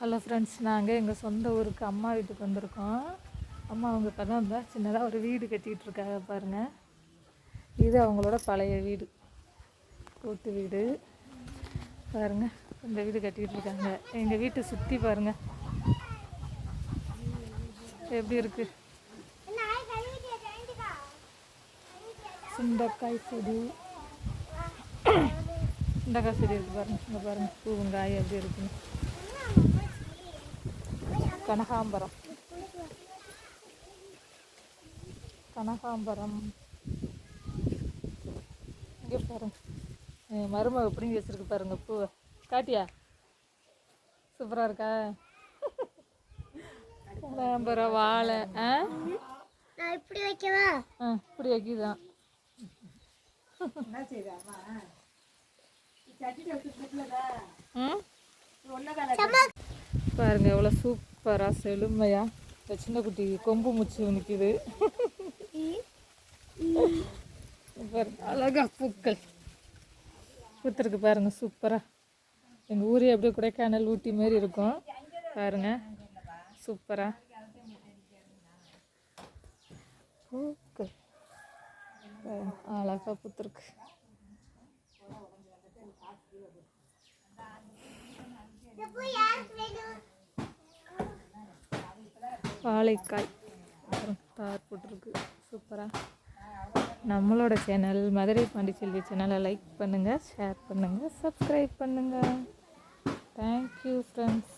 Hello friends, நாங்கள் எங்கள் சொந்த ஊருக்கு அம்மா வீட்டுக்கு வந்திருக்கோம். அம்மா அவங்க இப்போ தான் இருந்தால் சின்னதாக ஒரு வீடு கட்டிகிட்டு இருக்காங்க பாருங்கள். இது அவங்களோட பழைய வீடு, கூட்டு வீடு பாருங்கள். இந்த வீடு கட்டிகிட்டு இருக்காங்க. எங்கள் வீட்டை சுற்றி பாருங்கள் எப்படி இருக்குது. சுண்டக்காய் செடி, சுண்டக்காய் செடி இருக்குது பாருங்கள். இங்கே பாருங்கள் பூங்காய் எப்படி இருக்குன்னு. கனகாம்பரம் இங்கே பாருங்க. மருமக பிடிங்கி வச்சிருக்கு பாருங்க பூவை. காட்டியா சூப்பராக இருக்கா? கனகாம்பரம், வாழை. இப்படி வைக்கவா? இப்படி வைக்கிதான். பாருங்க எவ்வளோ சூப்பராக செழுமையா இந்த சின்ன குட்டி கொம்பு முச்சு நிற்கிது. அழகா பூக்கள் பூத்திருக்கு பாருங்க, சூப்பராக. எங்கள் ஊரே அப்படியே கொடைக்கானல், ஊட்டி மாரி இருக்கும் பாருங்க. சூப்பராக பூக்கள் அழகா பூத்திருக்கு. வாழைக்காய் தார் போட்டிருக்கு சூப்பராக. நம்மளோட சேனல் மதுரை பாண்டிச்செல்வி சேனலை லைக் பண்ணுங்கள், ஷேர் பண்ணுங்கள், சப்ஸ்கிரைப் பண்ணுங்கள். Thank you friends.